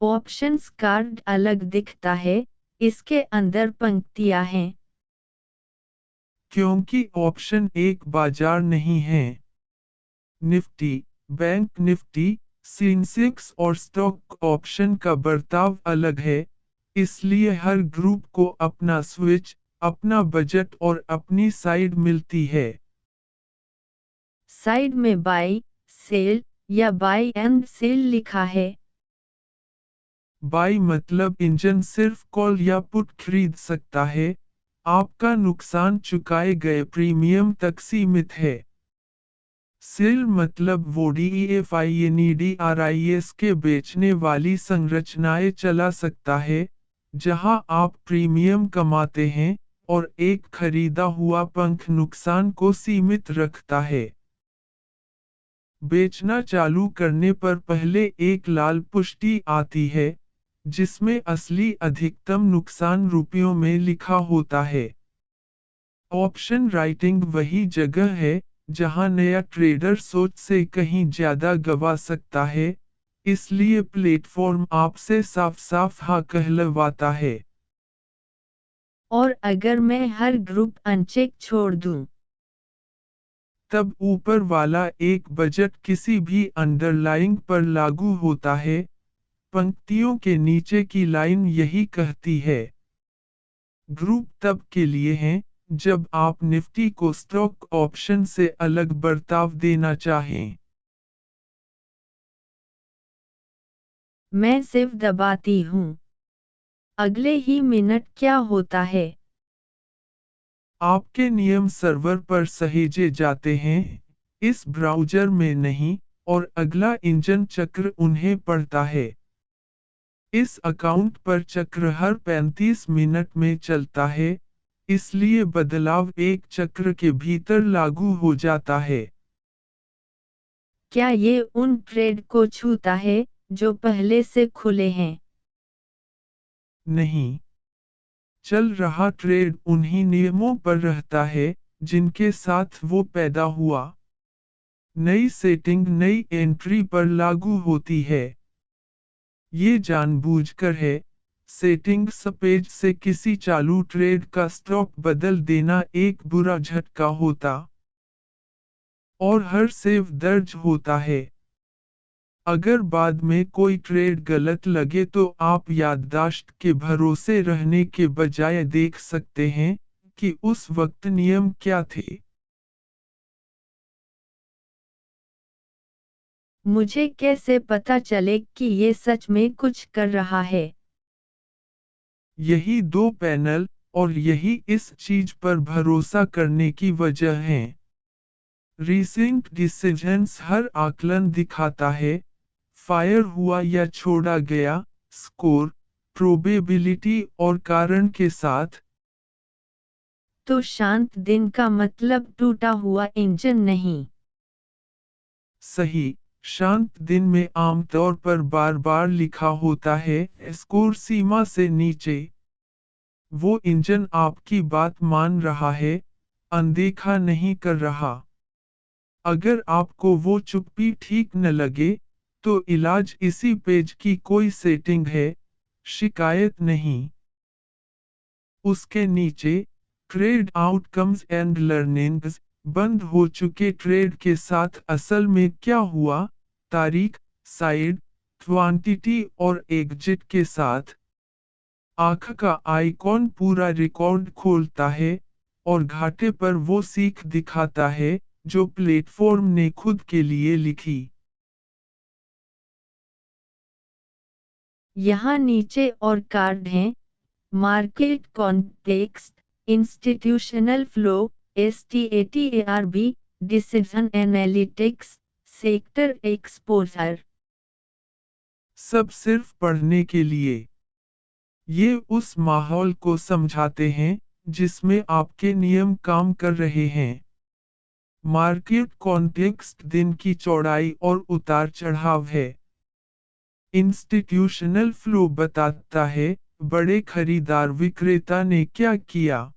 Options card अलग दिखता है, इसके अंदर पंक्तियां हैं। क्योंकि ऑप्शन एक बाजार नहीं है। निफ्टी, बैंक निफ्टी, सेंसेक्स और स्टॉक ऑप्शन का बर्ताव अलग है, इसलिए हर ग्रुप को अपना स्विच, अपना बजट और अपनी साइड मिलती है। साइड में बाई, सेल या बाई एंड सेल लिखा है। बाई मतलब इंजन सिर्फ कॉल या पुट खरीद सकता है, आपका नुकसान चुकाए गए प्रीमियम तक सीमित है। सेल मतलब वो DEFINEDRIS के बेचने वाली संरचनाएं चला सकता है, जहां आप प्रीमियम कमाते हैं, और एक खरीदा हुआ पंख नुकसान को सीमित रखता है। बेचना चालू करने पर पहले एक लाल पुष्टि आती है, जिसमें असली अधिकतम नुकसान रुपयों में लिखा होता है। ऑप्शन राइटिंग वही जगह है जहां नया ट्रेडर सोच से कहीं ज्यादा गवा सकता है, इसलिए प्लेटफॉर्म आपसे साफ साफ हाँ कहलवाता है। और अगर मैं हर ग्रुप अनचेक छोड़ दूं? तब ऊपर वाला एक बजट किसी भी अंडरलाइंग पर लागू होता है। पंक्तियों के नीचे की लाइन यही कहती है। ग्रुप तब के लिए हैं, जब आप निफ्टी को स्टॉक ऑप्शन से अलग बर्ताव देना चाहें। मैं सिर्फ दबाती हूं। अगले ही मिनट क्या होता है? आपके नियम सर्वर पर सहेजे जाते हैं, इस ब्राउज़र में नहीं, और अगला इंजन चक्र उन्हें पढ़ता है। इस अकाउंट पर चक्र हर 35 मिनट में चलता है, इसलिए बदलाव एक चक्र के भीतर लागू हो जाता है। क्या ये उन ट्रेड को छूता है जो पहले से खुले हैं? नहीं। चल रहा ट्रेड उन्हीं नियमों पर रहता है, जिनके साथ वो पैदा हुआ। नई सेटिंग नई एंट्री पर लागू होती है। ये जानबूझकर है, सेटिंग्स पेज से किसी चालू ट्रेड का स्टॉप बदल देना एक बुरा झटका होता। और हर सेव दर्ज होता है। अगर बाद में कोई ट्रेड गलत लगे तो आप याददाश्त के भरोसे रहने के बजाय देख सकते हैं कि उस वक्त नियम क्या थे। मुझे कैसे पता चले कि ये सच में कुछ कर रहा है? यही दो पैनल, और यही इस चीज पर भरोसा करने की वजह है। रीसेंट डिसीजंस हर आकलन दिखाता है, फायर हुआ या छोड़ा गया, स्कोर, प्रोबेबिलिटी और कारण के साथ। तो शांत दिन का मतलब टूटा हुआ इंजन नहीं। सही। शांत दिन में आमतौर पर बार बार लिखा होता है स्कोर सीमा से नीचे। वो इंजन आपकी बात मान रहा है, अनदेखा नहीं कर रहा। अगर आपको वो चुप्पी ठीक न लगे, तो इलाज इसी पेज की कोई सेटिंग है, शिकायत नहीं। उसके नीचे ट्रेड आउटकम्स एंड लर्निंग्स, बंद हो चुके ट्रेड के साथ असल में क्या हुआ, तारीख, साइड, क्वांटिटी और एग्जिट के साथ। आंख का आइकॉन पूरा रिकॉर्ड खोलता है, और घाटे पर वो सीख दिखाता है, जो प्लेटफॉर्म ने खुद के लिए लिखी। यहाँ नीचे और कार्ड हैं। Market context, institutional flow, STATARB, decision analytics, sector exposure. सब सिर्फ पढ़ने के लिए। ये उस माहौल को समझाते हैं, जिसमें आपके नियम काम कर रहे हैं। मार्केट कॉन्टेक्स्ट दिन की चौड़ाई और उतार चढ़ाव है। इंस्टीट्यूशनल फ्लो बताता है, बड़े खरीदार विक्रेता ने क्या किया।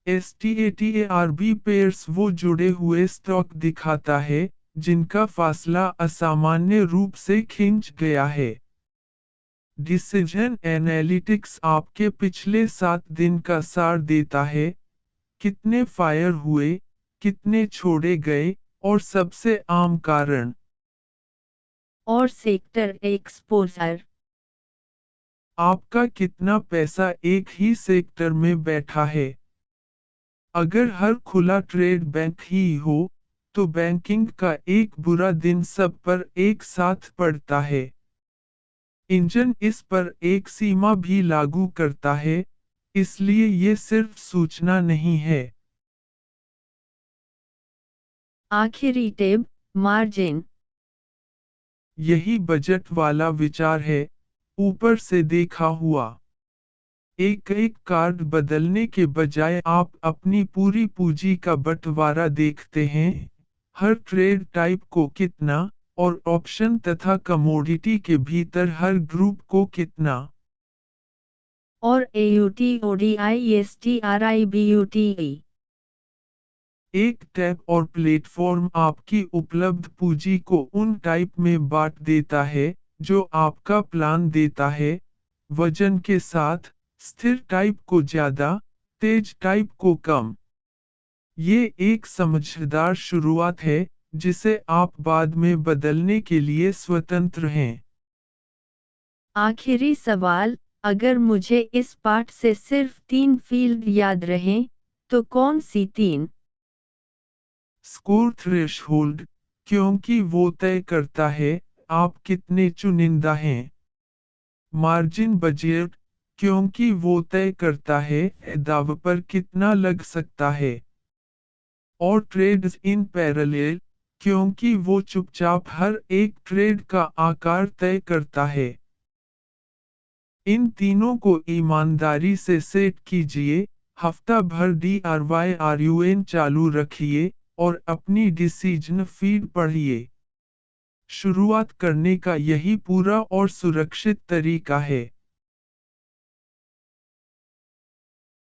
STATARB पेयर्स वो जुड़े हुए स्टॉक दिखाता है, जिनका फासला असामान्य रूप से खिंच गया है। डिसीजन एनालिटिक्स आपके पिछले 7 दिन का सार देता है, कितने फायर हुए, कितने छोड़े गए, और सबसे आम कारण। और सेक्टर एक्सपोजर। आपका कितना पैसा एक ही सेक्टर में बैठा है। अगर हर खुला ट्रेड बैंक ही हो, तो बैंकिंग का एक बुरा दिन सब पर एक साथ पड़ता है। इंजन इस पर एक सीमा भी लागू करता है, इसलिए ये सिर्फ सूचना नहीं है। आखिरी टेब, मार्जिन। यही बजट वाला विचार है, ऊपर से देखा हुआ। एक एक कार्ड बदलने के बजाय आप अपनी पूरी पूंजी का बंटवारा देखते हैं, हर ट्रेड टाइप को कितना, और ऑप्शन तथा कमोडिटी के भीतर हर ग्रुप को कितना। और AUTODISTRIBUTE। एक टैब और प्लेटफॉर्म आपकी उपलब्ध पूंजी को उन टाइप में बांट देता है, जो आपका प्लान देता है, वजन के साथ, स्थिर टाइप को ज्यादा, तेज टाइप को कम। ये एक समझदार शुरुआत है, जिसे आप बाद में बदलने के लिए स्वतंत्र हैं। आखिरी सवाल, अगर मुझे इस पाठ से सिर्फ 3 फील्ड याद रहें, तो कौन सी 3? स्कोर थ्रेशहोल्ड, क्योंकि वो तय करता है आप कितने चुनिंदा हैं। मार्जिन बजट, क्योंकि वो तय करता है दाव पर कितना लग सकता है। और ट्रेड्स इन पैरेलल, क्योंकि वो चुपचाप हर एक ट्रेड का आकार तय करता है। इन तीनों को ईमानदारी से सेट कीजिए, हफ्ता भर DRYRUN चालू रखिए, और अपनी डिसीजन फीड पढ़िए। शुरुआत करने का यही पूरा और सुरक्षित तरीका है।